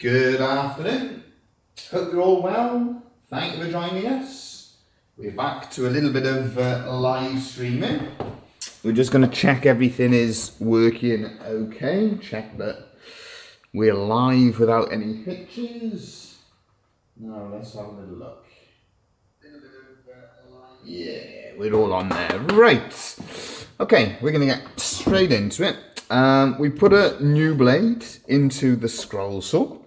Good afternoon. Hope you're all well. Thank you for joining us. We're back to a little bit of live streaming. We're just going to check everything is working okay. Check that we're live without any hitches. Now let's have a little look. Yeah, we're all on there. Right. Okay, we're going to get straight into it. We put a new blade into the scroll saw.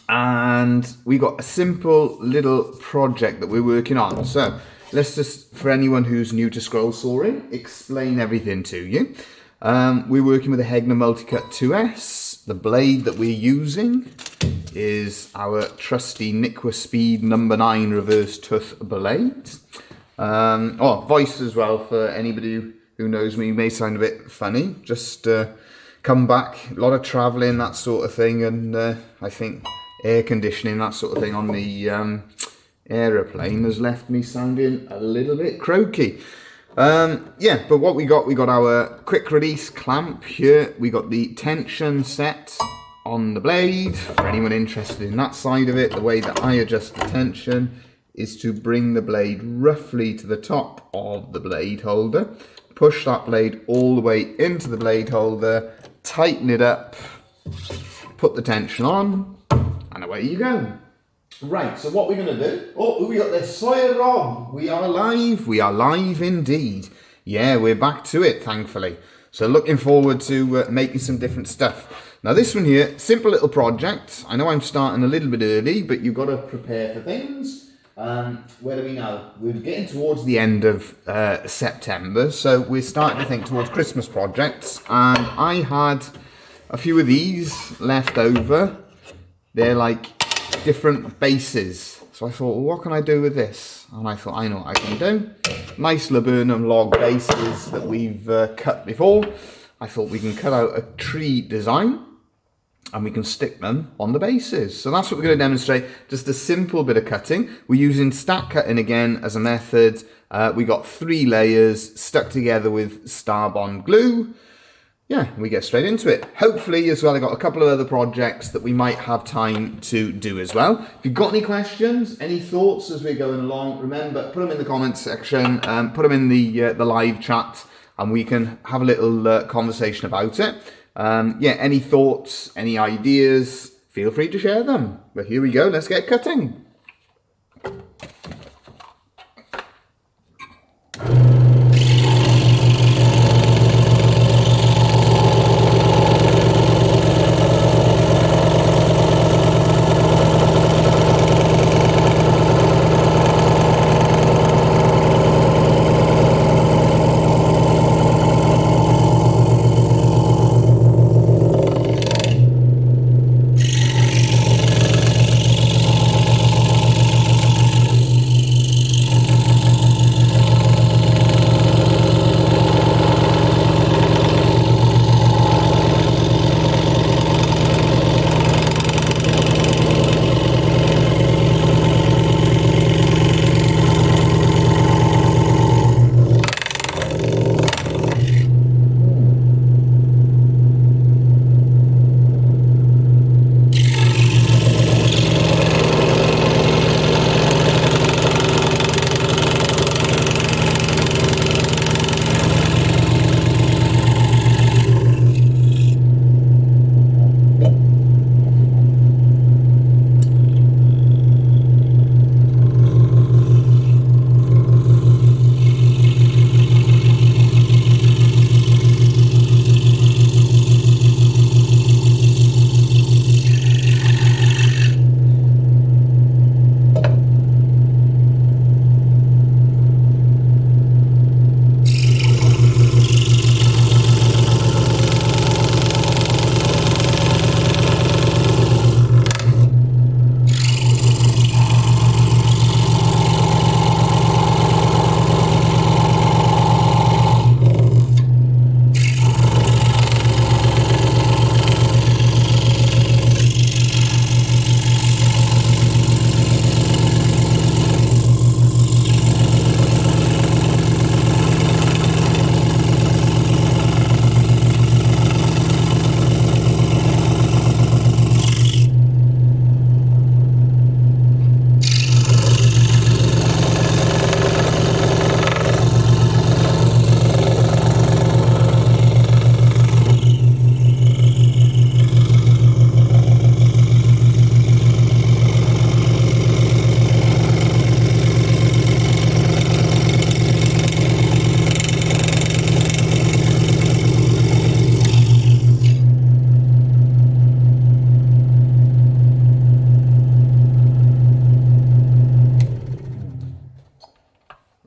And we got a simple little project that we're working on. So let's just, for anyone who's new to scroll sawing, explain everything to you. We're working with a Hegner Multicut 2S. The blade that we're using is our trusty Niqua Speed number 9 reverse tooth blade. Voice as well for anybody who knows me may sound a bit funny. Just come back, a lot of travelling, that sort of thing, and I think air conditioning, that sort of thing on the aeroplane has left me sounding a little bit croaky. But what we got our quick release clamp here. We got the tension set on the blade. For anyone interested in that side of it, the way that I adjust the tension is to bring the blade roughly to the top of the blade holder, push that blade all the way into the blade holder, tighten it up, put the tension on, and away you go. Right, so what we're going to do... Oh, we got this Sawyer Rob. We are live indeed. Yeah, we're back to it, thankfully. So looking forward to making some different stuff. Now this one here, simple little project. I know I'm starting a little bit early, but you've got to prepare for things. Where are we now? We're getting towards the end of September, so we're starting to think towards Christmas projects. And I had a few of these left over. They're like different bases. So I thought, well, what can I do with this? And I thought, I know what I can do. Nice laburnum log bases that we've cut before. I thought we can cut out a tree design and we can stick them on the bases. So that's what we're going to demonstrate. Just a simple bit of cutting. We're using stack cutting again as a method. We got 3 layers stuck together with Star Bond glue. Yeah, we get straight into it. Hopefully, as well, I got a couple of other projects that we might have time to do as well. If you've got any questions, any thoughts as we're going along, remember, put them in the comments section, put them in the live chat, and we can have a little conversation about it. Any thoughts, any ideas, feel free to share them. But here we go, let's get cutting.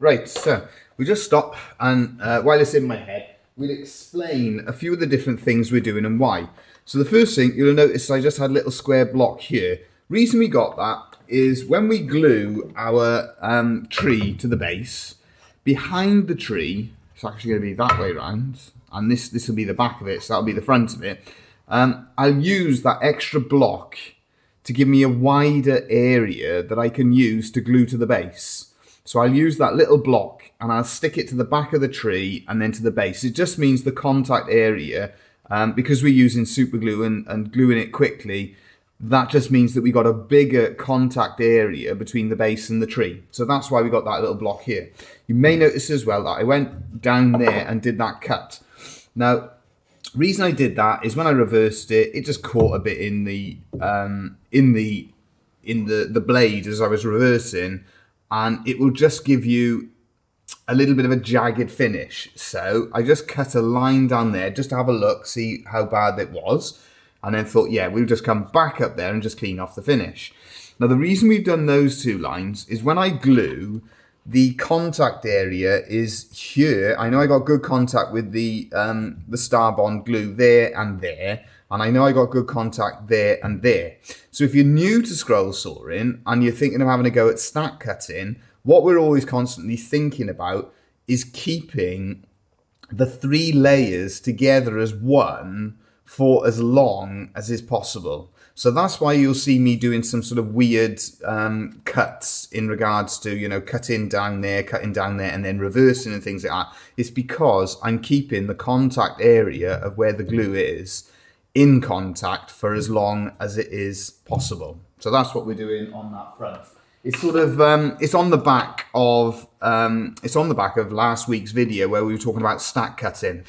Right, so we just stop and while it's in my head, we'll explain a few of the different things we're doing and why. So the first thing you'll notice, I just had a little square block here. Reason we got that is when we glue our tree to the base, behind the tree, it's actually going to be that way around, and this will be the back of it, so that'll be the front of it. I'll use that extra block to give me a wider area that I can use to glue to the base. So I'll use that little block and I'll stick it to the back of the tree and then to the base. It just means the contact area, because we're using super glue and gluing it quickly, that just means that we got a bigger contact area between the base and the tree. So that's why we got that little block here. You may notice as well that I went down there and did that cut. Now, reason I did that is when I reversed it, it just caught a bit in the blade as I was reversing, and it will just give you a little bit of a jagged finish. So I just cut a line down there just to have a look, see how bad it was, and then thought, yeah, we'll just come back up there and just clean off the finish. Now the reason we've done those two lines is when I glue, the contact area is here. I know I got good contact with the Star Bond glue there, and I know I got good contact there and there. So if you're new to scroll sawing and you're thinking of having a go at stack cutting, what we're always constantly thinking about is keeping the 3 layers together as one for as long as is possible. So that's why you'll see me doing some sort of weird cuts in regards to, you know, cutting down there, and then reversing and things like that. It's because I'm keeping the contact area of where the glue is in contact for as long as it is possible. So that's what we're doing on that front. It's sort of it's on the back of last week's video where we were talking about stack cutting.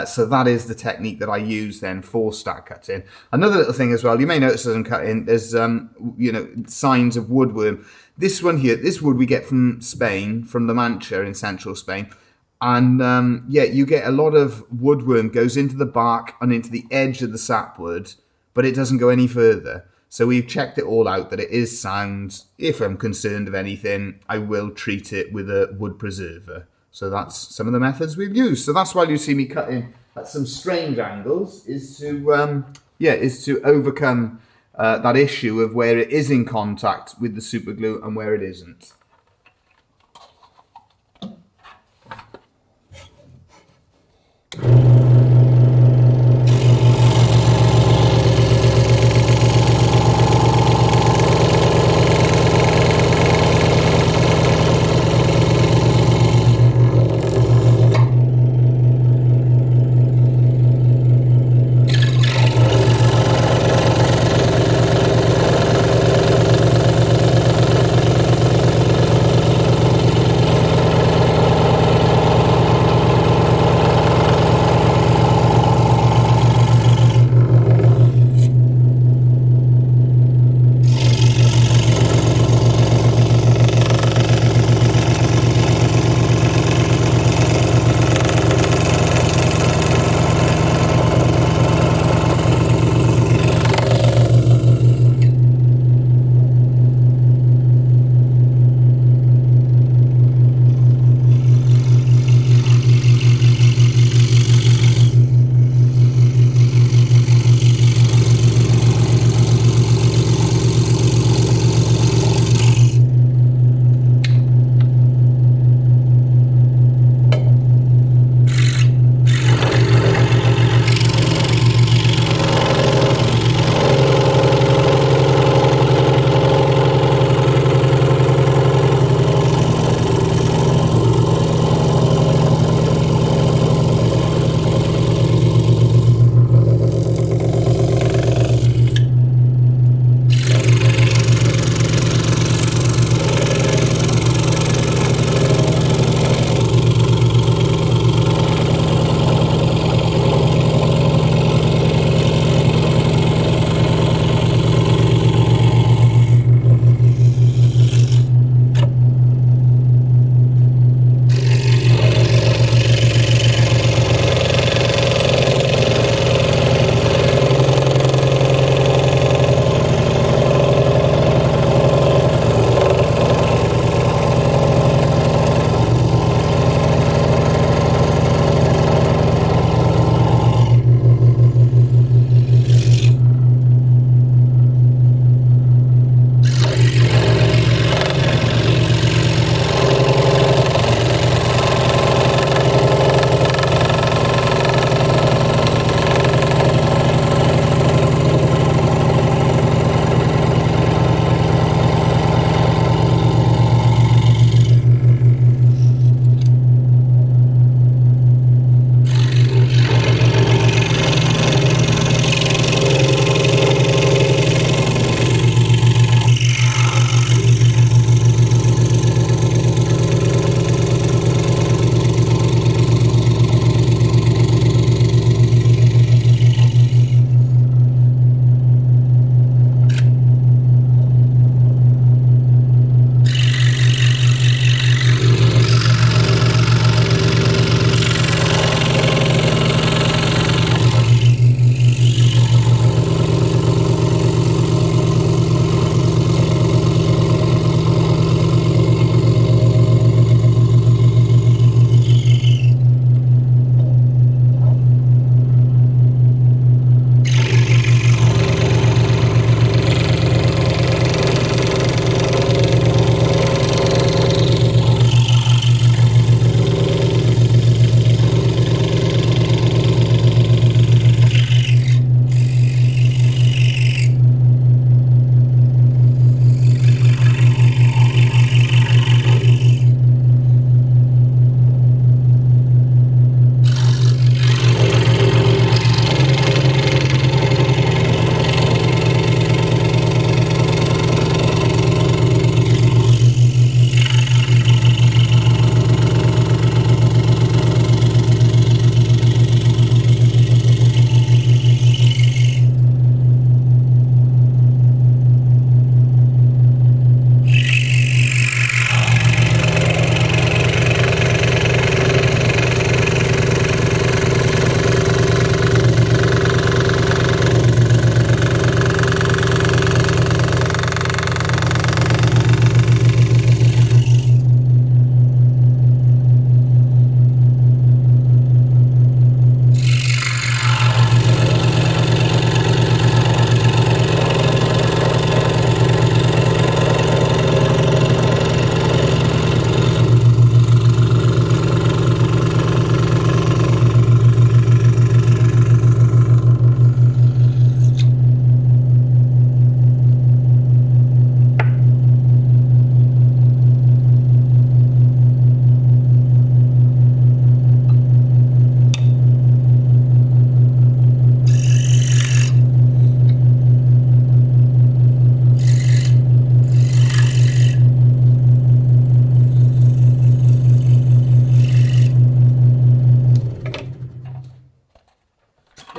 So that is the technique that I use then for stack cutting. Another little thing as well, you may notice as I'm cutting, there's you know, signs of woodworm. This one here, this wood we get from Spain, from La Mancha in central Spain. And yeah, you get a lot of woodworm goes into the bark and into the edge of the sapwood, but it doesn't go any further. So we've checked it all out that it is sound. If I'm concerned of anything, I will treat it with a wood preserver. So that's some of the methods we've used. So that's why you see me cutting at some strange angles, is to overcome that issue of where it is in contact with the super glue and where it isn't.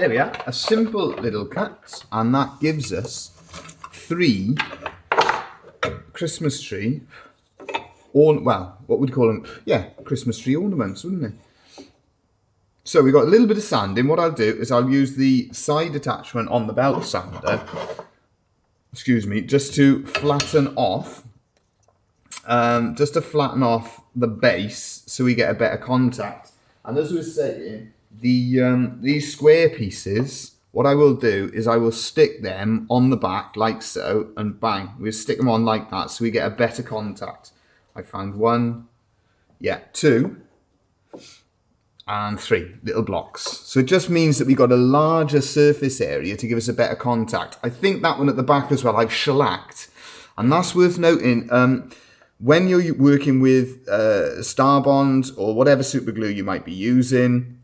there we are, a simple little cut, and that gives us 3 Christmas tree, well, what would you call them? Yeah, Christmas tree ornaments, wouldn't it? So we've got a little bit of sanding. What I'll do is I'll use the side attachment on the belt sander, excuse me, just to flatten off, the base so we get a better contact. And as we were saying, these square pieces, what I will do is I will stick them on the back like so, and bang, we'll stick them on like that so we get a better contact. I found 1, yeah, 2, and 3 little blocks. So it just means that we got a larger surface area to give us a better contact. I think that one at the back as well, I've shellacked, and that's worth noting. When you're working with Star Bond or whatever super glue you might be using,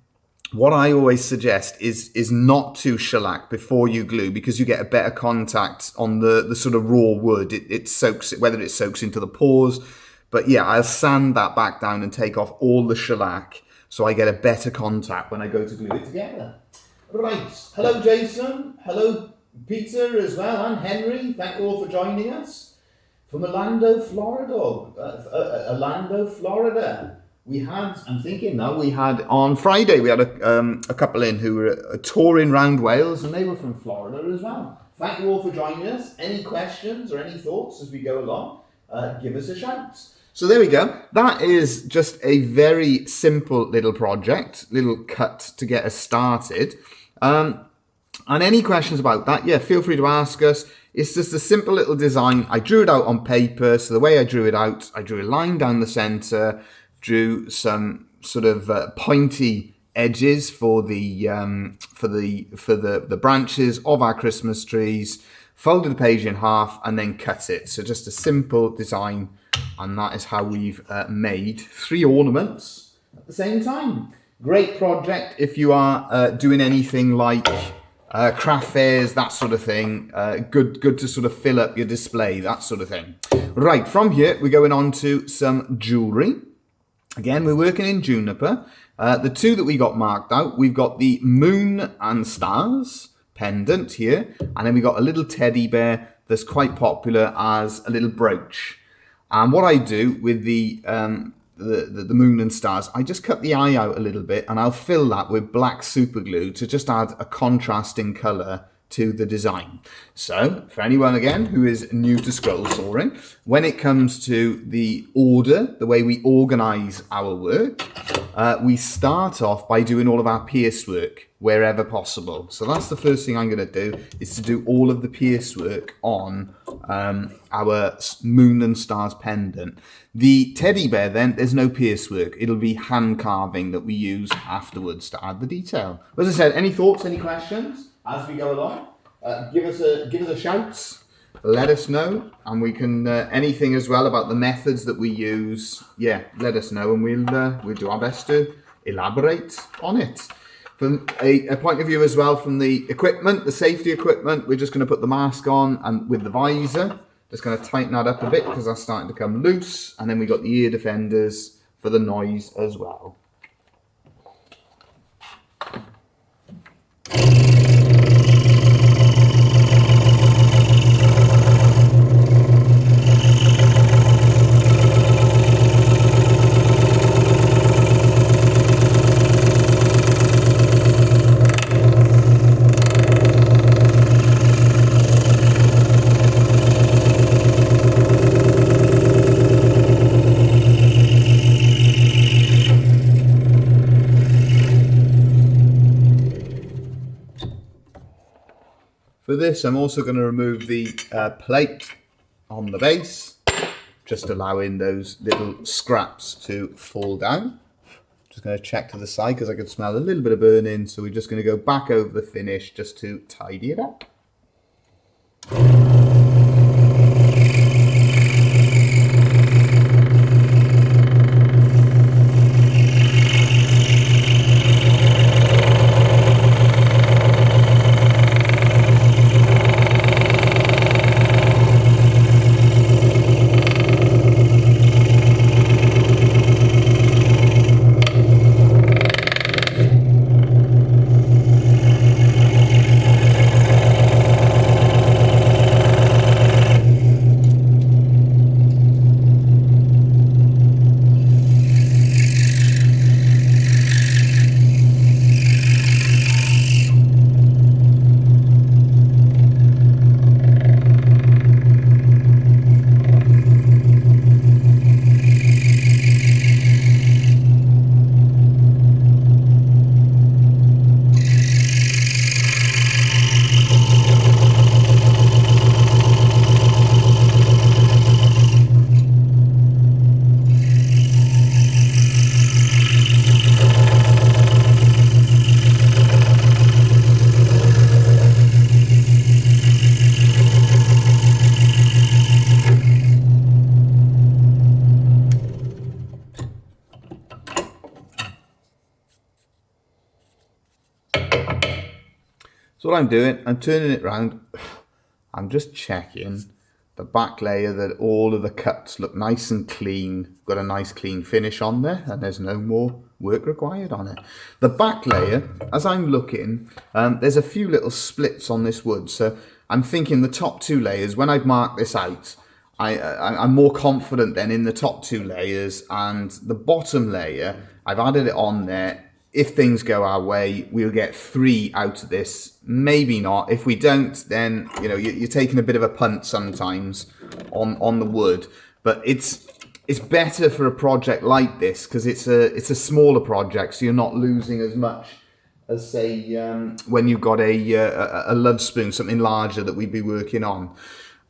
what I always suggest is not to shellac before you glue, because you get a better contact on the sort of raw wood. It soaks, whether it soaks into the pores. But yeah, I'll sand that back down and take off all the shellac so I get a better contact when I go to glue it together. Right, hello Jason, hello Peter as well, and Henry, thank you all for joining us. From Orlando, Florida. We had, I'm thinking now, we had on Friday, we had a couple in who were touring round Wales, and they were from Florida as well. Thank you all for joining us. Any questions or any thoughts as we go along, give us a shout. So there we go. That is just a very simple little project, little cut to get us started. And any questions about that, yeah, feel free to ask us. It's just a simple little design. I drew it out on paper. So the way I drew it out, I drew a line down the center, drew some sort of pointy edges for the branches of our Christmas trees, folded the page in half, and then cut it. So just a simple design, and that is how we've made 3 ornaments at the same time. Great project if you are doing anything like craft fairs, that sort of thing. Good to sort of fill up your display, that sort of thing. Right, from here we're going on to some jewellery. Again, we're working in juniper. The 2 that we got marked out, we've got the moon and stars pendant here, and then we got a little teddy bear that's quite popular as a little brooch. And what I do with the moon and stars, I just cut the eye out a little bit, and I'll fill that with black super glue to just add a contrasting colour to the design. So for anyone again who is new to scroll sawing, when it comes to the order, the way we organise our work, we start off by doing all of our pierce work wherever possible. So that's the first thing I'm going to do, is to do all of the pierce work on our moon and stars pendant. The teddy bear then, there's no pierce work. It'll be hand carving that we use afterwards to add the detail. As I said, any thoughts, any questions as we go along? Give us a shout. Let us know, and we can anything as well about the methods that we use. Yeah, let us know, and we'll do our best to elaborate on it. From a point of view as well, from the equipment, the safety equipment, we're just going to put the mask on, and with the visor, just going to tighten that up a bit because that's starting to come loose, and then we got the ear defenders for the noise as well. For this, I'm also going to remove the plate on the base, just allowing those little scraps to fall down. Just going to check to the side because I can smell a little bit of burning, so we're just going to go back over the finish just to tidy it up. So what I'm doing, I'm turning it round. I'm just checking the back layer that all of the cuts look nice and clean. Got a nice clean finish on there, and there's no more work required on it. The back layer, as I'm looking, there's a few little splits on this wood. So I'm thinking the top 2 layers, when I've marked this out, I'm more confident then in the top 2 layers, and the bottom layer, I've added it on there. If things go our way, we'll get 3 out of this. Maybe not. If we don't, then you know you're taking a bit of a punt sometimes on the wood. But it's better for a project like this because it's a smaller project, so you're not losing as much as say when you've got a Lovespoon, something larger that we'd be working on.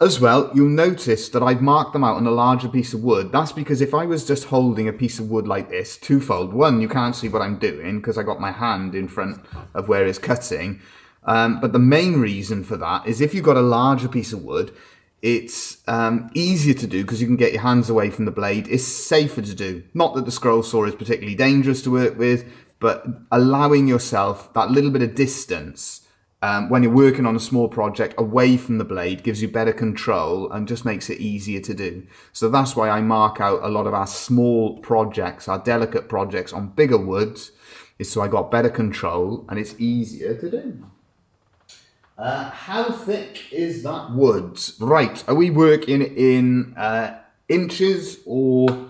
As well, you'll notice that I've marked them out on a larger piece of wood. That's because if I was just holding a piece of wood like this, twofold. One, you can't see what I'm doing because I got my hand in front of where it's cutting. But the main reason for that is if you've got a larger piece of wood, it's easier to do because you can get your hands away from the blade. It's safer to do. Not that the scroll saw is particularly dangerous to work with, but allowing yourself that little bit of distance when you're working on a small project away from the blade gives you better control and just makes it easier to do. So that's why I mark out a lot of our small projects, our delicate projects on bigger woods, is so I got better control and it's easier to do. How thick is that wood? Right, are we working in inches or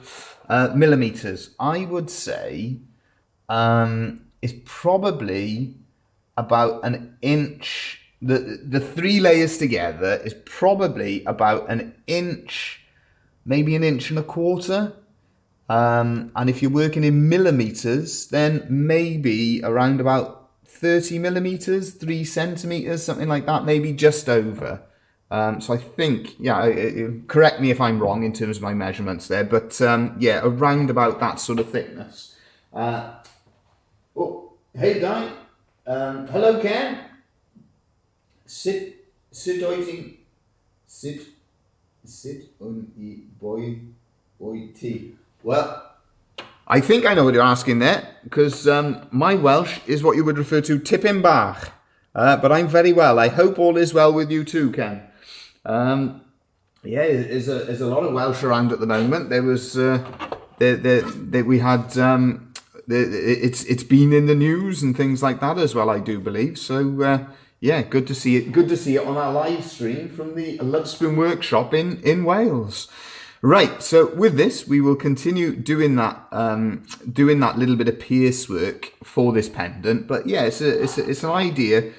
millimeters? I would say it's probably about an inch. The 3 layers together is probably about an inch, maybe an inch and a quarter. And if you're working in millimeters, then maybe around about 30 millimeters, 3 centimeters, something like that, maybe just over. So I think, yeah, correct me if I'm wrong in terms of my measurements there, but yeah, around about that sort of thickness. Oh, hey, Di. Hello, Ken. Sit on the boy tea. Well, I think I know what you're asking there, because my Welsh is what you would refer to tipping bach. But I'm very well. I hope all is well with you too, Ken. Yeah, there's a lot of Welsh around at the moment. There was we had. It's been in the news and things like that as well, I do believe. So yeah, good to see it. Good to see it on our live stream from the Lovespoon Workshop in Wales. Right. So with this, we will continue doing that little bit of pierce work for this pendant. But yeah, it's an idea.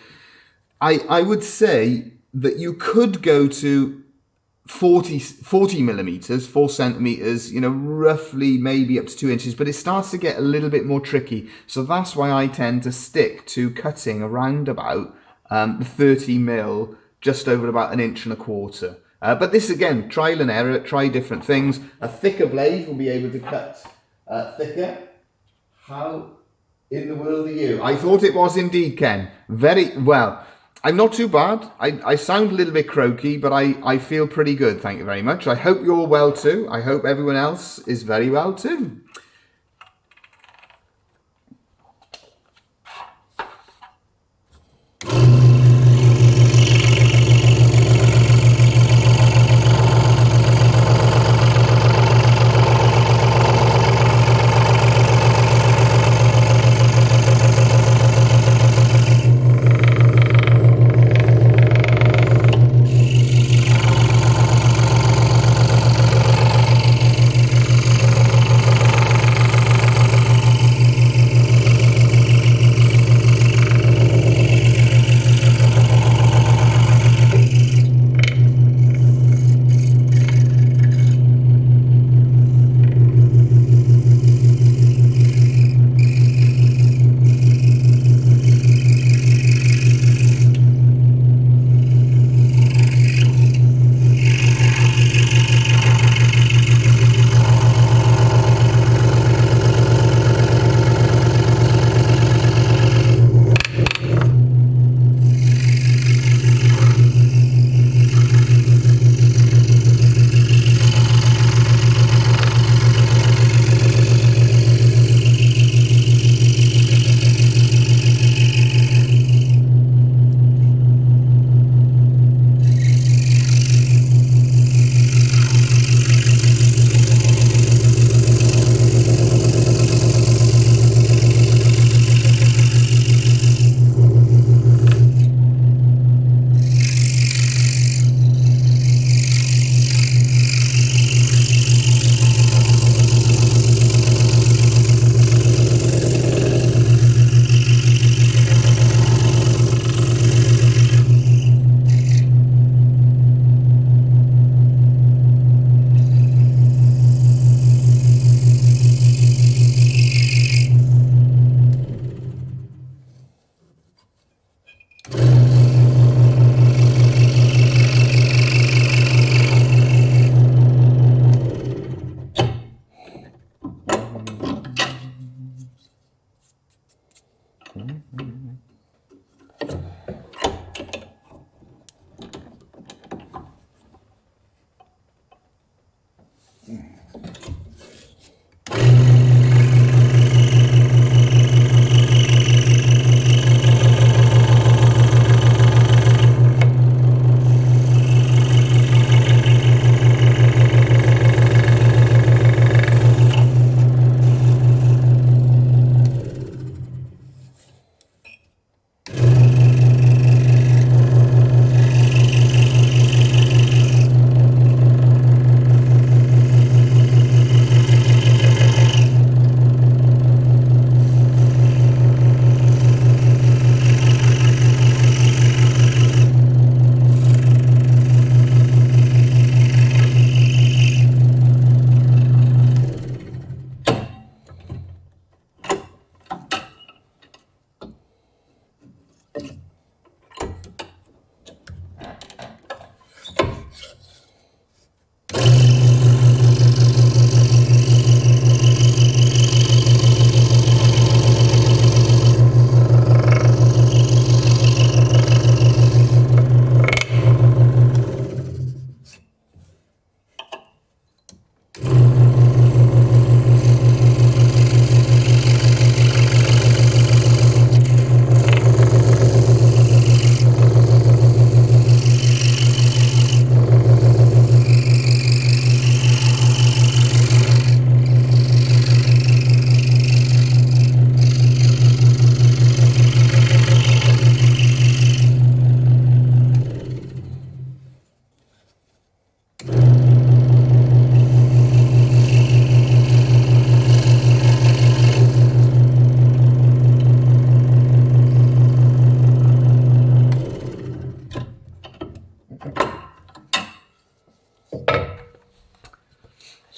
I would say that you could go to 40 millimeters, 4 centimeters, you know, roughly maybe up to 2 inches, but it starts to get a little bit more tricky. So that's why I tend to stick to cutting around about 30 mil, just over about an inch and a quarter. But this again, trial and error, try different things. A thicker blade will be able to cut thicker. How in the world are you? I thought it was indeed, Ken. Very well. I'm not too bad. I sound a little bit croaky, but I feel pretty good. Thank you very much. I hope you're well too. I hope everyone else is very well too.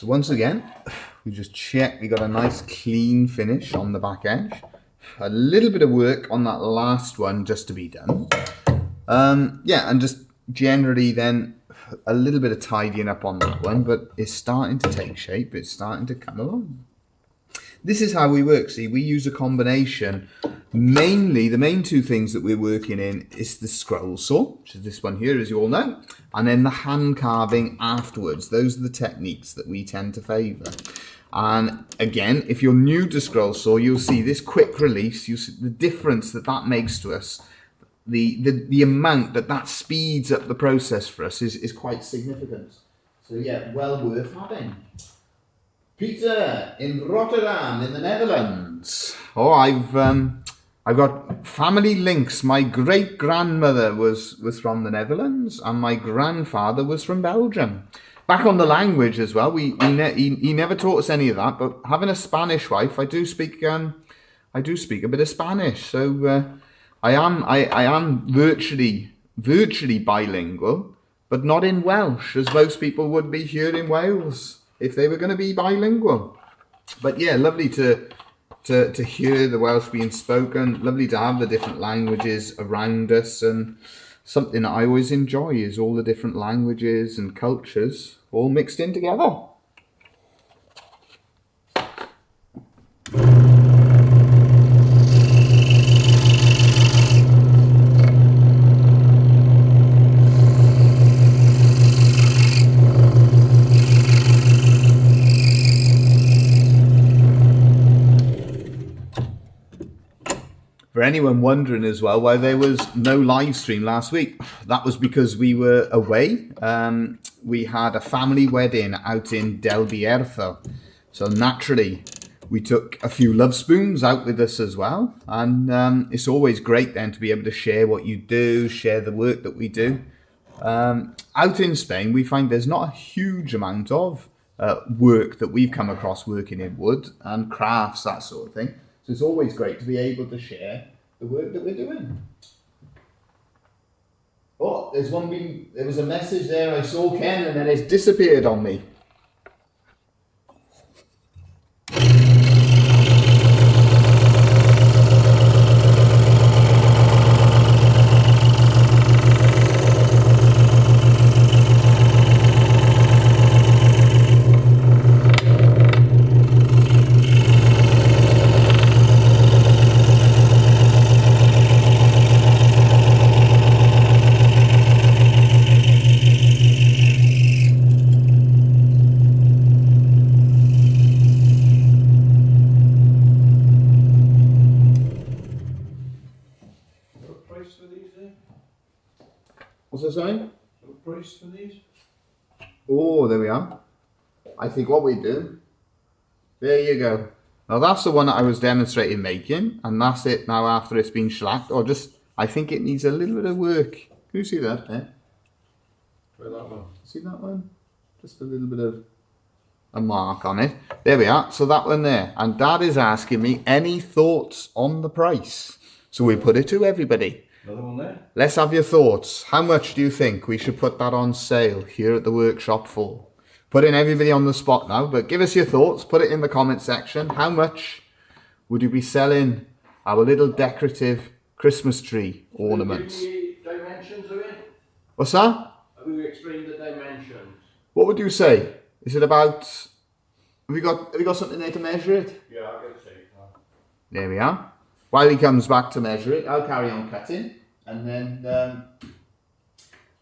So once again, we just check we got a nice clean finish on the back edge. A little bit of work on that last one just to be done. Yeah, and just generally then a little bit of tidying up on that one, but it's starting to take shape. It's starting to come along. This is how we work. See, we use a combination. Mainly, the main two things that we're working in is the scroll saw, which is this one here, as you all know, and then the hand carving afterwards. Those are the techniques that we tend to favour. And again, if you're new to scroll saw, you'll see this quick release. You see the difference that that makes to us. The amount that speeds up the process for us is quite significant. So yeah, well worth having. Peter in Rotterdam in the Netherlands. Oh, I've got family links. My great grandmother was from the Netherlands, and my grandfather was from Belgium. Back on the language as well. He never taught us any of that. But having a Spanish wife, I do speak a bit of Spanish. So I am virtually bilingual, but not in Welsh, as most people would be here in Wales if they were going to be bilingual. But yeah, lovely to hear the Welsh being spoken. Lovely to have the different languages around us, and something that I always enjoy is all the different languages and cultures all mixed in together. For anyone wondering as well why there was no live stream last week, that was because we were away. We had a family wedding out in Del Bierzo. So naturally, we took a few love spoons out with us as well. And it's always great then to be able to share what you do, share the work that we do. Out in Spain, we find there's not a huge amount of work that we've come across working in wood and crafts, that sort of thing. So it's always great to be able to share the work that we're doing. Oh, there was a message there. I saw Ken and then it's disappeared on me. What's that saying? What price for these? Oh, there we are. I think what we do, there you go. Now that's the one that I was demonstrating making, and that's it now after it's been shellacked, or just, I think it needs a little bit of work. Can you see that there? Where that one? See that one? Just a little bit of a mark on it. There we are, so that one there. And Dad is asking me any thoughts on the price. So we put it to everybody. Another one there? Let's have your thoughts. How much do you think we should put that on sale here at the workshop for? Putting everybody on the spot now, but give us your thoughts. Put it in the comment section. How much would you be selling our little decorative Christmas tree ornaments? The dimensions of it? What's that? Have you explained the dimensions? What would you say? Is it about... Have you got something there to measure it? Yeah, I'll get a tape now. There we are. While he comes back to measure it, I'll carry on cutting. And then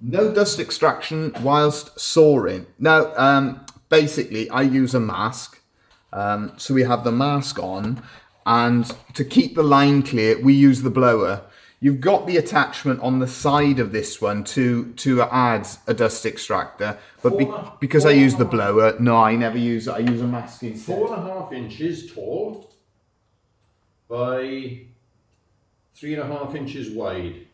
no dust extraction whilst sawing. Now, basically, I use a mask. So we have the mask on. And to keep the line clear, we use the blower. You've got the attachment on the side of this one to add a dust extractor. But because I use the blower, no, I never use it. I use a mask instead. 4.5 inches tall by 3.5 inches wide.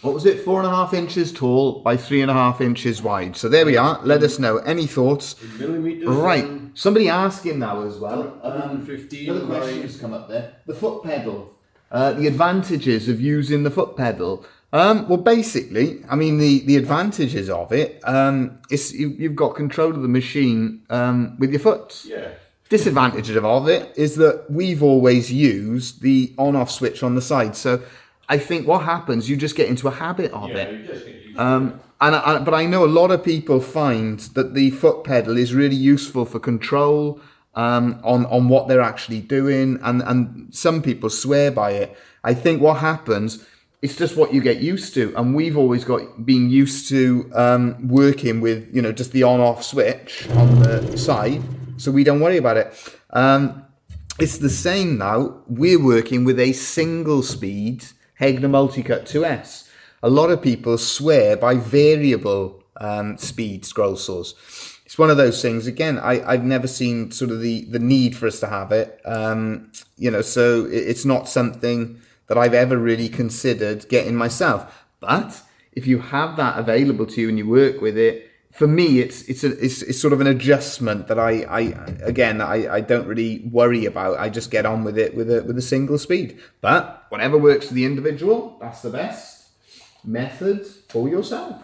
What was it? 4.5 inches tall by 3.5 inches wide. So there we are. Let us know. Any thoughts? Millimeters. Right. Somebody asking now as well. 115. Another question has come up there. The foot pedal. The advantages of using the foot pedal. Well, basically, I mean, the advantages of it is you've got control of the machine with your foot. Yeah. Disadvantages of it is that we've always used the on-off switch on the side. So I think what happens, you just get into a habit of it. You just get used to it. But I know a lot of people find that the foot pedal is really useful for control on what they're actually doing, and some people swear by it. I think what happens, it's just what you get used to, and we've always been used to working with just the on-off switch on the side, so we don't worry about it. It's the same now. We're working with a single speed Hegner Multicut 2S. A lot of people swear by variable speed scroll saws. It's one of those things, again, I've never seen sort of the need for us to have it. So it's not something that I've ever really considered getting myself. But if you have that available to you and you work with it, for me, it's sort of an adjustment that I don't really worry about. I just get on with it with a single speed. But whatever works for the individual, that's the best method for yourself.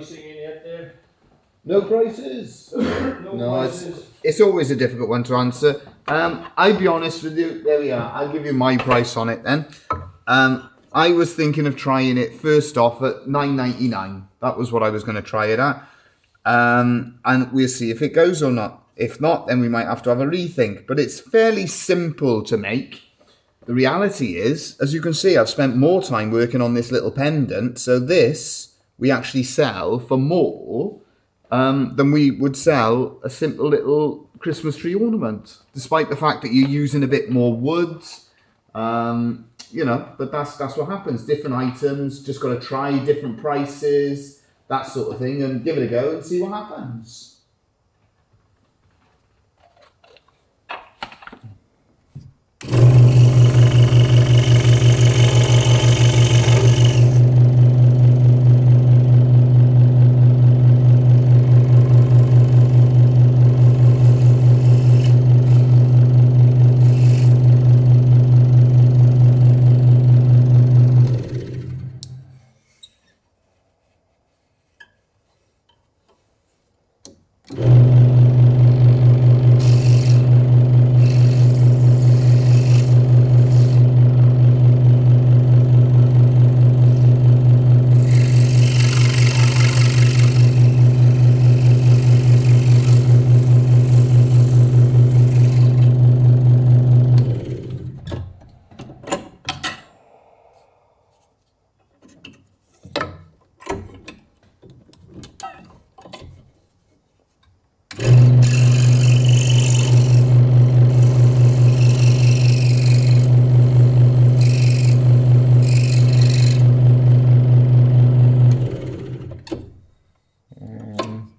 pricing in yet there? No prices. No prices. It's always a difficult one to answer. I'll be honest with you. There we are. I'll give you my price on it then. I was thinking of trying it first off at $9.99. That was what I was going to try it at. And we'll see if it goes or not. If not, then we might have to have a rethink. But it's fairly simple to make. The reality is, as you can see, I've spent more time working on this little pendant. So this, we actually sell for more than we would sell a simple little Christmas tree ornament. Despite the fact that you're using a bit more wood. You know, but that's what happens. Different items, just got to try different prices, that sort of thing, and give it a go and see what happens.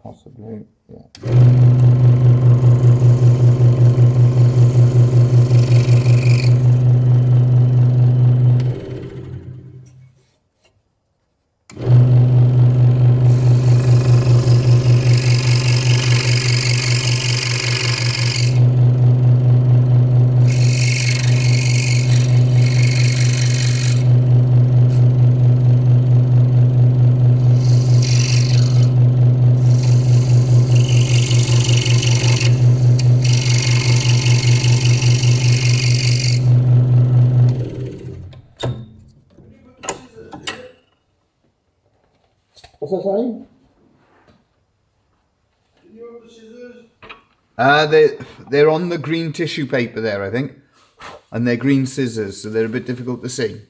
Possibly, yeah. What's that saying? Did you have the scissors? They're on the green tissue paper there, I think. And they're green scissors, so they're a bit difficult to see.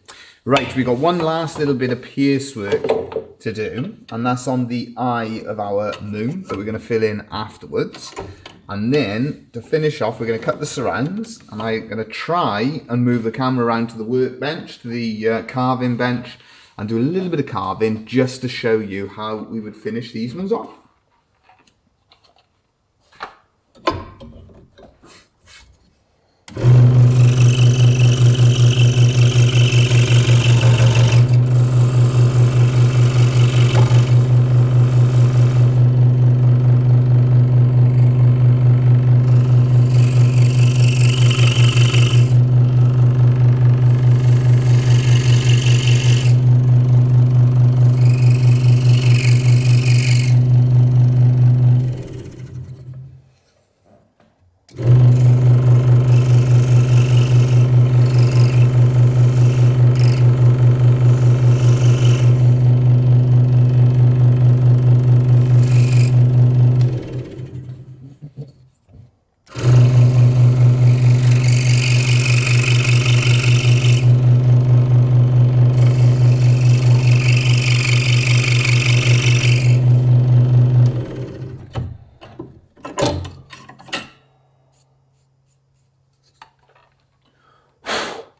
Right, we got one last little bit of pierce work to do, and that's on the eye of our moon that we're going to fill in afterwards. And then, to finish off, we're going to cut the surrounds, and I'm going to try and move the camera around to the workbench, to the carving bench, and do a little bit of carving just to show you how we would finish these ones off.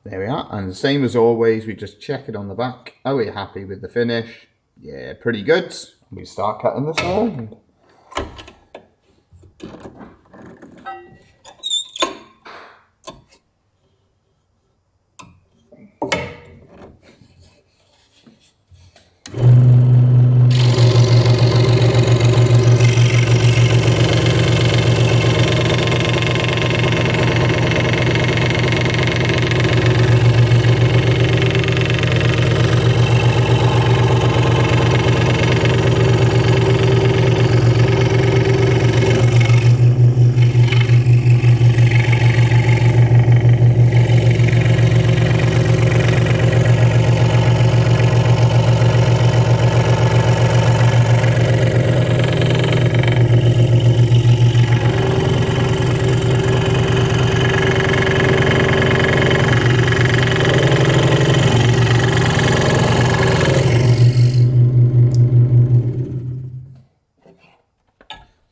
There we are, and the same as always, we just check it on the back. Are we happy with the finish? Yeah, pretty good. We start cutting this around.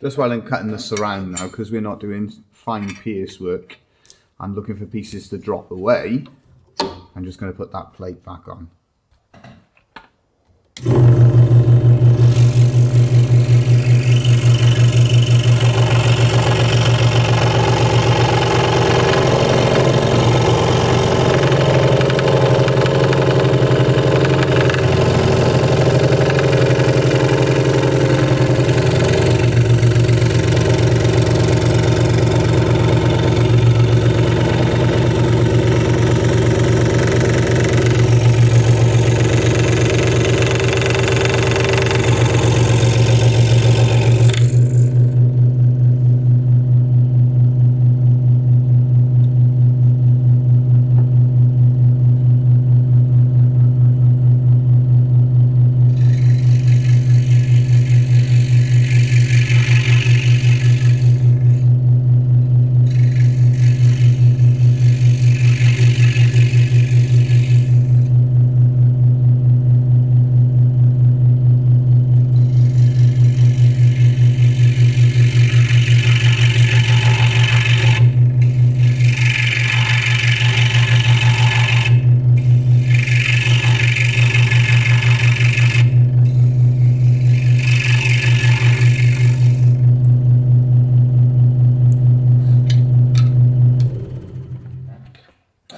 Just while I'm cutting the surround now, because we're not doing fine pierce work, I'm looking for pieces to drop away. I'm just going to put that plate back on.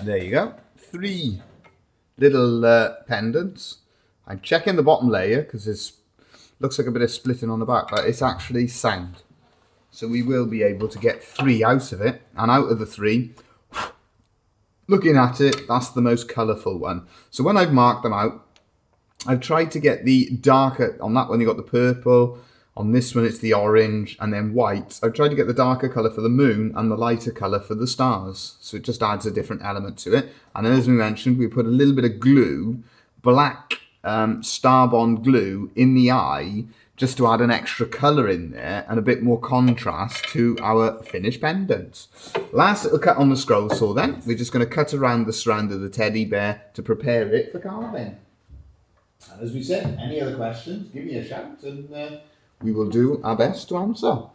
There you go. 3 little pendants. I'm checking the bottom layer because it looks like a bit of splitting on the back, but it's actually sound. So we will be able to get 3 out of it. And out of the 3, looking at it, that's the most colourful one. So when I've marked them out, I've tried to get the darker, on that one you got the purple, on this one it's the orange and then white. I've tried to get the darker colour for the moon and the lighter colour for the stars. So it just adds a different element to it. And then as we mentioned, we put a little bit of glue, black star bond glue in the eye, just to add an extra colour in there and a bit more contrast to our finished pendants. Last little cut on the scroll saw then, we're just going to cut around the strand of the teddy bear to prepare it for carving. And as we said, any other questions, give me a shout and we will do our best to answer.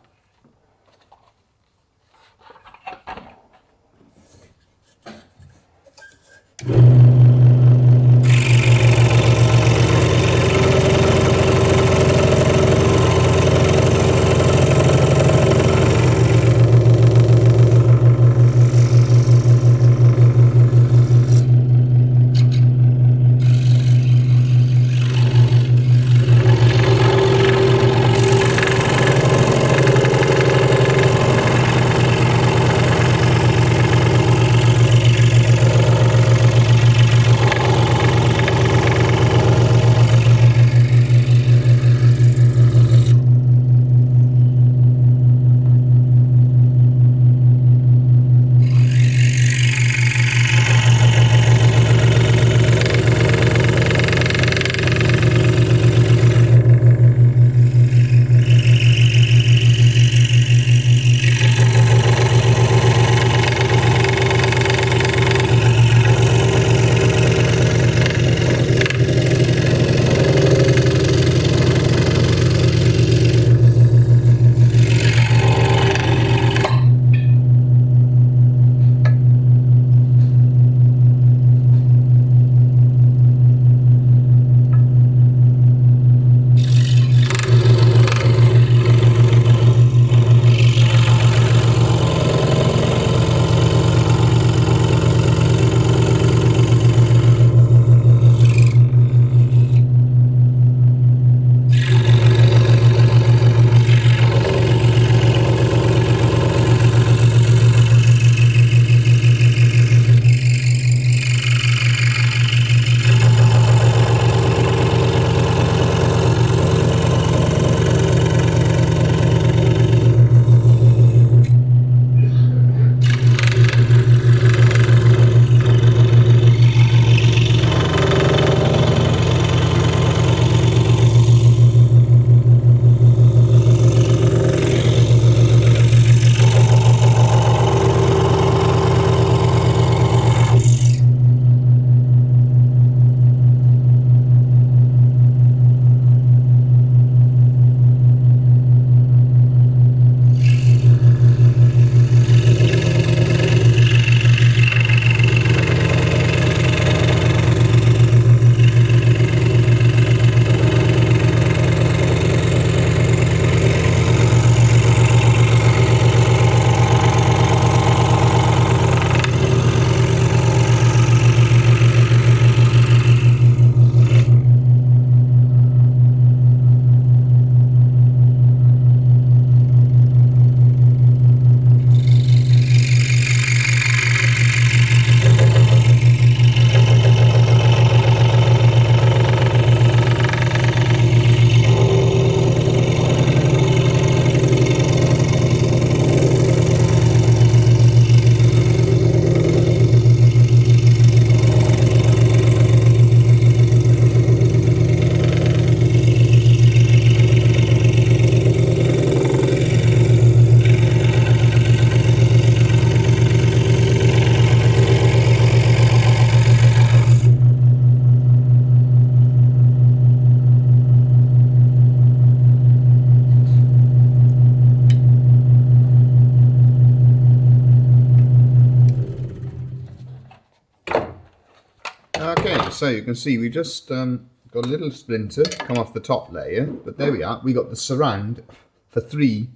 Okay, so you can see we just got a little splinter come off the top layer, but there we are. We got the surround for 3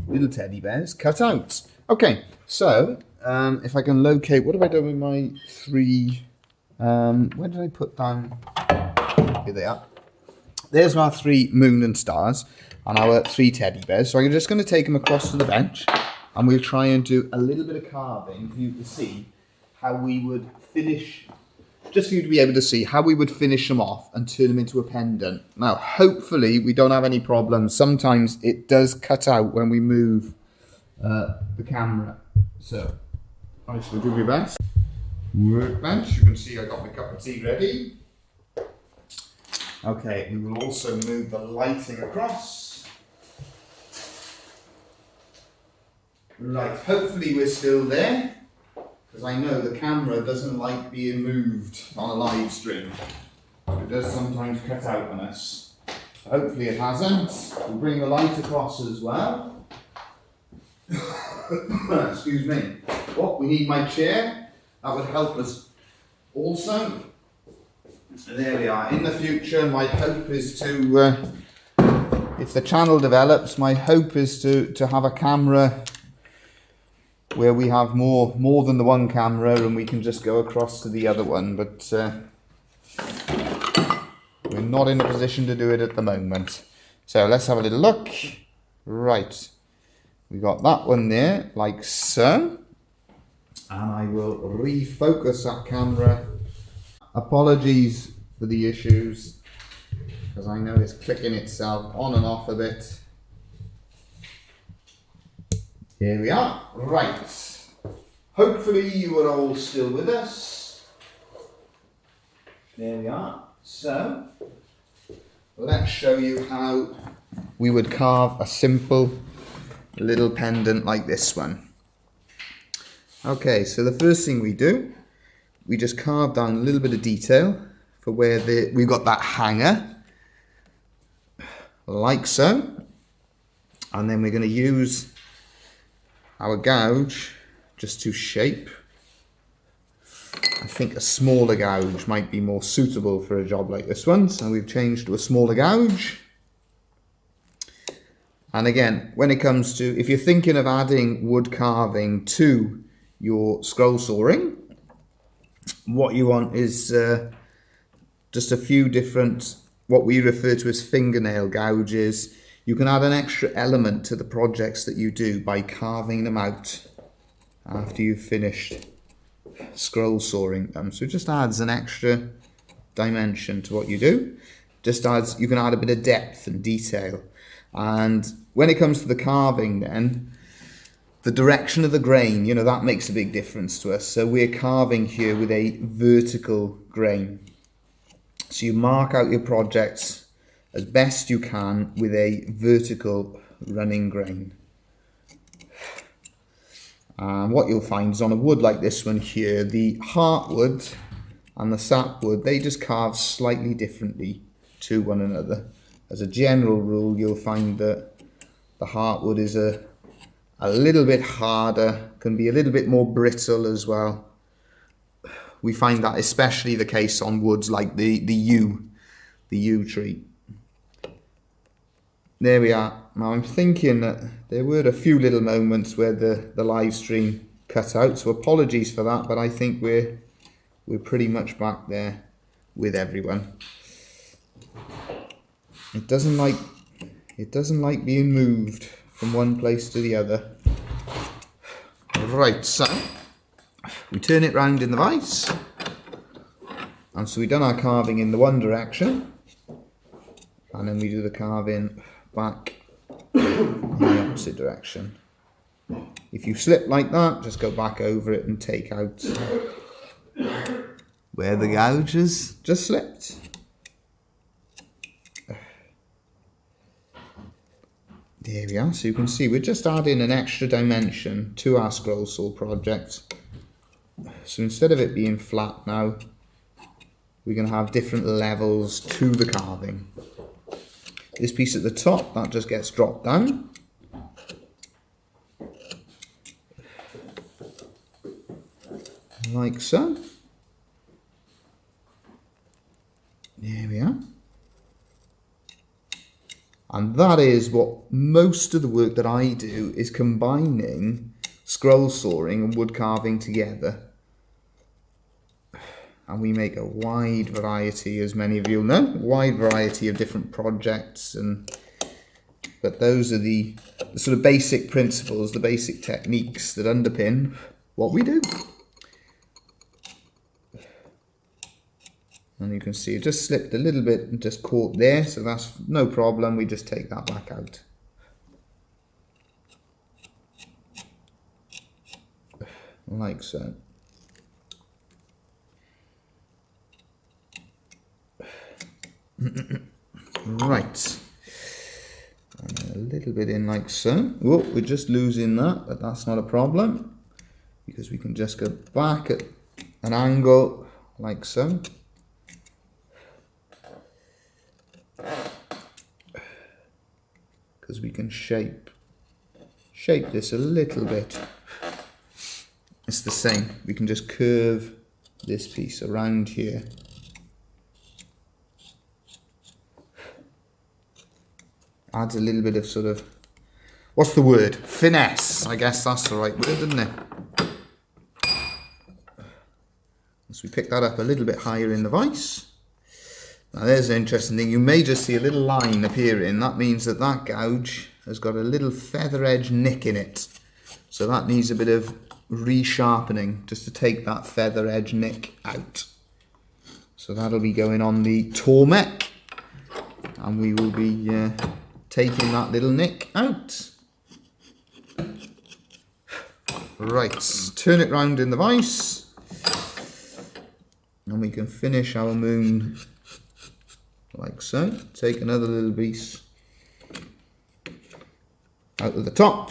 little teddy bears cut out. Okay, so if I can locate, what have I done with my 3? Where did I put down? Here they are. There's our 3 moon and stars and our 3 teddy bears. So I'm just going to take them across to the bench and we'll try and do a little bit of carving for you to see how we would finish, just for you to be able to see how we would finish them off and turn them into a pendant. Now, hopefully we don't have any problems. Sometimes it does cut out when we move the camera. So I shall do my best. Workbench, you can see I got my cup of tea ready. Okay, we will also move the lighting across. Right, hopefully we're still there, because I know the camera doesn't like being moved on a live stream. It does sometimes cut out on us. Hopefully it hasn't. We'll bring the light across as well. Excuse me. Oh, we need my chair. That would help us also. There we are. In the future, my hope is to, if the channel develops, my hope is to have a camera where we have more than the one camera and we can just go across to the other one. But we're not in a position to do it at the moment. So let's have a little look. Right. We got that one there, like so. And I will refocus that camera. Apologies for the issues, because I know it's clicking itself on and off a bit. Here we are. Right. Hopefully you are all still with us. There we are. So, let's show you how we would carve a simple little pendant like this one. Okay, so the first thing we do, we just carve down a little bit of detail for where we've got that hanger, like so. And then we're going to use our gouge just to shape. I think a smaller gouge might be more suitable for a job like this one. So we've changed to a smaller gouge. And again, when it comes to, if you're thinking of adding wood carving to your scroll sawing, what you want is just a few different, what we refer to as fingernail gouges. You can add an extra element to the projects that you do by carving them out after you've finished scroll sawing them. So it just adds an extra dimension to what you do. Just adds, you can add a bit of depth and detail. And when it comes to the carving then, the direction of the grain, you know, that makes a big difference to us. So we're carving here with a vertical grain. So you mark out your projects as best you can with a vertical running grain. And what you'll find is on a wood like this one here, the heartwood and the sapwood, they just carve slightly differently to one another. As a general rule, you'll find that the heartwood is a little bit harder, can be a little bit more brittle as well. We find that especially the case on woods like the yew tree. There we are. Now I'm thinking that there were a few little moments where the live stream cut out, so apologies for that, but I think we're pretty much back there with everyone. It doesn't like being moved from one place to the other. Right, so we turn it round in the vise, and so we've done our carving in the one direction, and then we do the carving back in the opposite direction. If you slip like that, just go back over it and take out where the gouge has just slipped. There we are, so you can see we're just adding an extra dimension to our scroll saw project. So instead of it being flat now, we're going to have different levels to the carving. This piece at the top, that just gets dropped down. Like so. There we are. And that is what most of the work that I do is combining scroll sawing and wood carving together. And we make a wide variety, as many of you know, wide variety of different projects. But those are the sort of basic principles, the basic techniques that underpin what we do. And you can see it just slipped a little bit and just caught there, so that's no problem. We just take that back out. Like so. Right. And a little bit in like so. Oh, we're just losing that, but that's not a problem, because we can just go back at an angle like so. Because we can shape this a little bit. It's the same. We can just curve this piece around here. Adds a little bit of sort of, what's the word? Finesse. I guess that's the right word, isn't it? So we pick that up a little bit higher in the vise. Now there's an interesting thing. You may just see a little line appearing. That means that that gouge has got a little feather edge nick in it. So that needs a bit of resharpening just to take that feather edge nick out. So that'll be going on the tormek, and we will be taking that little nick out. Right, turn it round in the vise, and we can finish our moon like so. Take another little piece out of the top.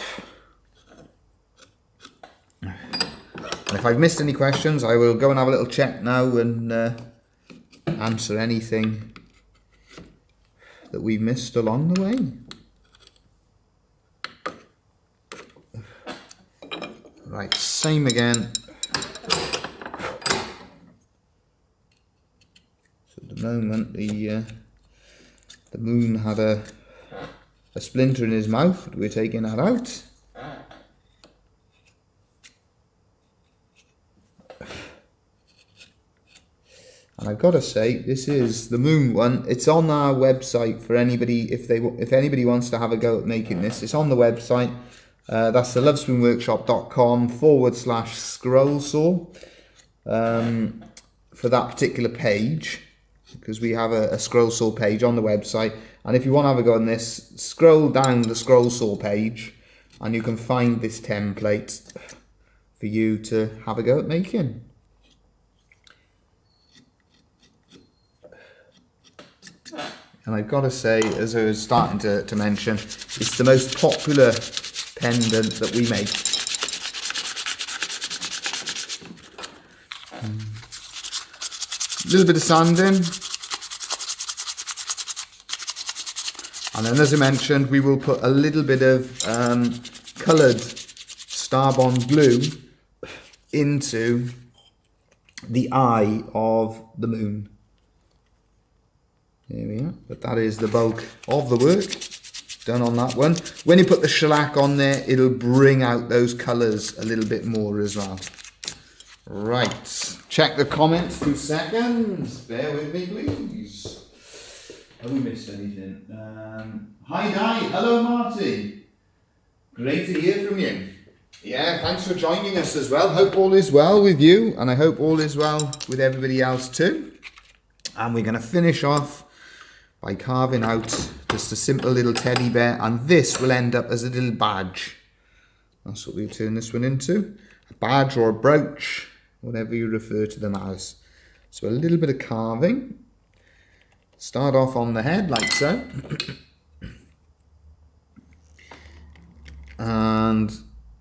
And if I've missed any questions, I will go and have a little check now and answer anything that we've missed along the way. Right, same again. So at the moment the moon had a splinter in his mouth, but we're taking that out. And I've got to say, this is the moon one. It's on our website for anybody, if anybody wants to have a go at making this. It's on the website. That's the lovespoonworkshop.com/scroll saw for that particular page, because we have a scroll saw page on the website. And if you want to have a go on this, scroll down the scroll saw page and you can find this template for you to have a go at making. And I've got to say, as I was starting to mention, it's the most popular pendant that we make. A little bit of sanding. And then, as I mentioned, we will put a little bit of coloured Starbond glue into the eye of the moon. There we are, but that is the bulk of the work done on that one. When you put the shellac on there, it'll bring out those colours a little bit more as well. Right, check the comments 2 seconds. Bear with me, please. Have we missed anything? Hi, Di. Hello, Marty. Great to hear from you. Yeah, thanks for joining us as well. Hope all is well with you, and I hope all is well with everybody else too. And we're going to finish off by carving out just a simple little teddy bear, and this will end up as a little badge. That's what we'll turn this one into. A badge or a brooch, whatever you refer to them as. So a little bit of carving. Start off on the head like so. And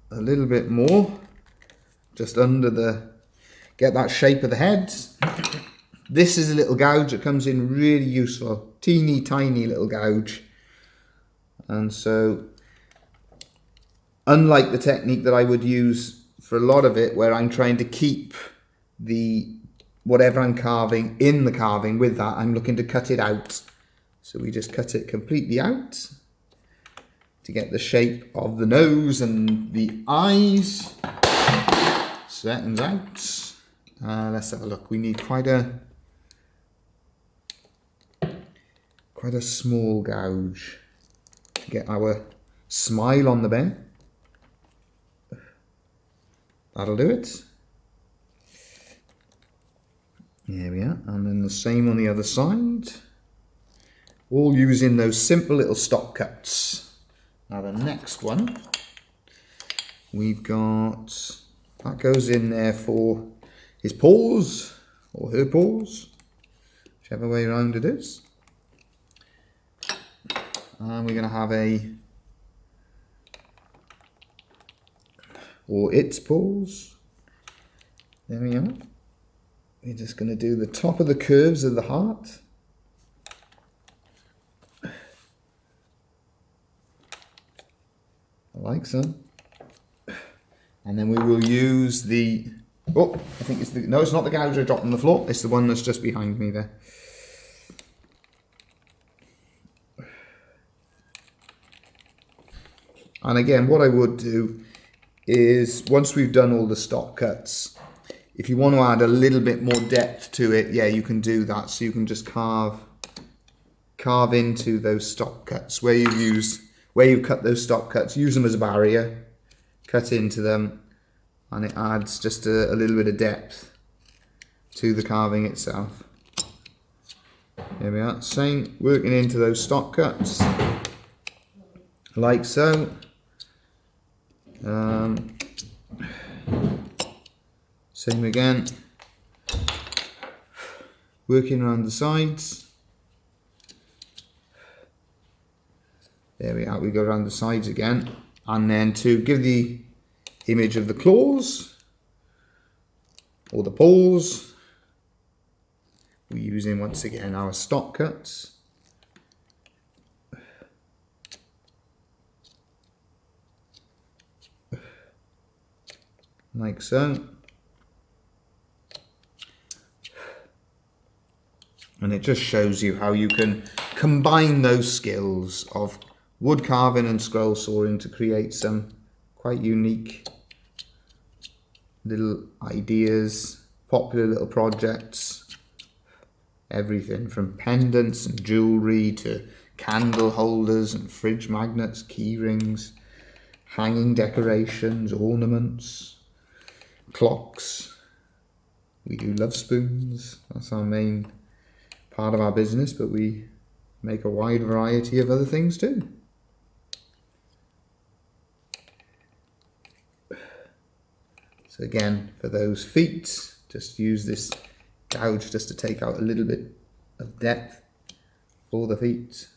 a little bit more just under the, get that shape of the head. This is a little gouge that comes in really useful. Teeny tiny little gouge. And so, unlike the technique that I would use for a lot of it, where I'm trying to keep the whatever I'm carving in the carving with that, I'm looking to cut it out. So we just cut it completely out to get the shape of the nose and the eyes. Settings out. Let's have a look. We need quite a small gouge to get our smile on the bear. That'll do it. There we are. And then the same on the other side. All using those simple little stop cuts. Now the next one, we've got, that goes in there for his paws, or her paws, whichever way around it is. And we're going to have or its paws. There we are. We're just going to do the top of the curves of the heart. Like so. And then we will use the, oh, I think it's the, no, it's not the gouge I dropped on the floor, it's the one that's just behind me there. And again, what I would do is, once we've done all the stop cuts, if you want to add a little bit more depth to it, yeah, you can do that. So you can just carve into those stop cuts where you cut those stop cuts, use them as a barrier, cut into them, and it adds just a little bit of depth to the carving itself. There we are, same, working into those stop cuts, like so. Same again, working around the sides. There we are, we go around the sides again. And then to give the image of the claws, or the paws, we're using once again our stop cuts. Like so. And it just shows you how you can combine those skills of wood carving and scroll sawing to create some quite unique little ideas, popular little projects, everything from pendants and jewellery to candle holders and fridge magnets, key rings, hanging decorations, ornaments, clocks. We do love spoons, that's our main part of our business, but we make a wide variety of other things too. So again, for those feet, just use this gouge just to take out a little bit of depth for the feet.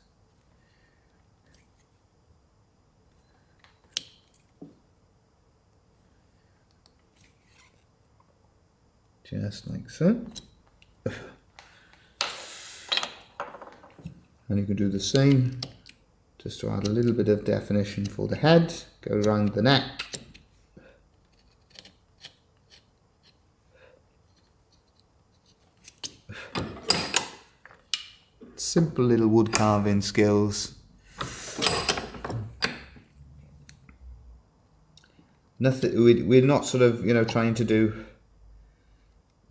Just like so. And you can do the same, just to add a little bit of definition for the head, go around the neck. Simple little wood carving skills. Nothing, we're not sort of, trying to do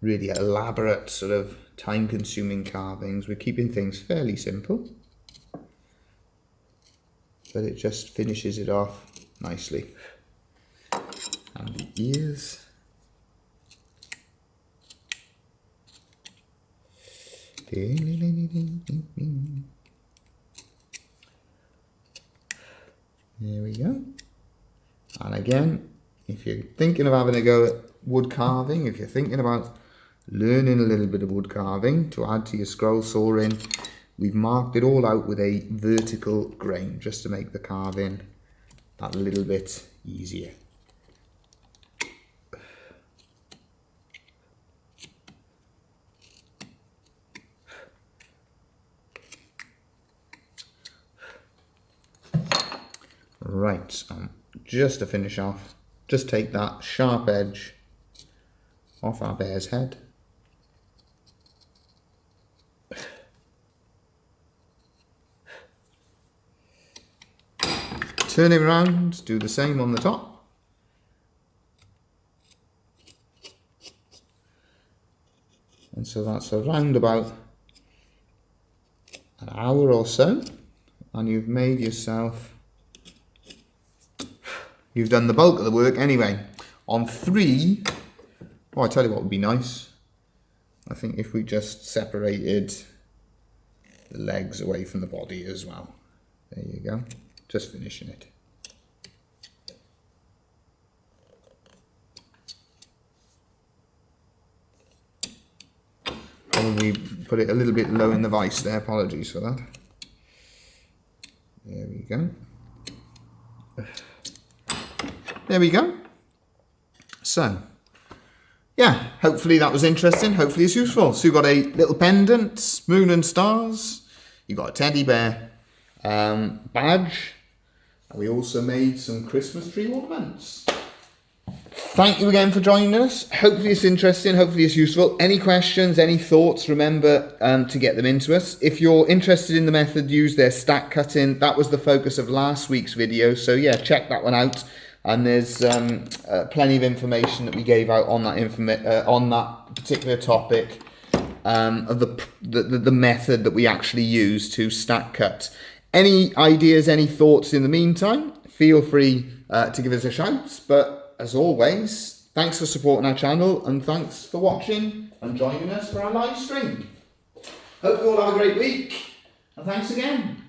really elaborate sort of time-consuming carvings. We're keeping things fairly simple, but it just finishes it off nicely. And the ears. There we go. And again, if you're thinking of having a go at wood carving, if you're thinking about learning a little bit of wood carving to add to your scroll sawing, we've marked it all out with a vertical grain just to make the carving that little bit easier. Right, just to finish off, just take that sharp edge off our bear's head. turn it around, do the same on the top. And so that's around about an hour or so, and you've made yourself, you've done the bulk of the work anyway. On 3, oh, I tell you what would be nice. I think if we just separated the legs away from the body as well. There you go, just finishing it. Probably put it a little bit low in the vise there, apologies for that. There we go. There we go. So, yeah, hopefully that was interesting, hopefully it's useful. So you've got a little pendant, moon and stars, you've got a teddy bear badge, and we also made some Christmas tree ornaments. Thank you again for joining us. Hopefully it's interesting, hopefully it's useful. Any questions, any thoughts, remember to get them into us. If you're interested in the method used there, stack cutting, that was the focus of last week's video. So yeah, check that one out. And there's plenty of information that we gave out on that on that particular topic of the method that we actually use to stack cut. Any ideas, any thoughts in the meantime, feel free to give us a shout. But as always, thanks for supporting our channel and thanks for watching and joining us for our live stream. Hope you all have a great week and thanks again.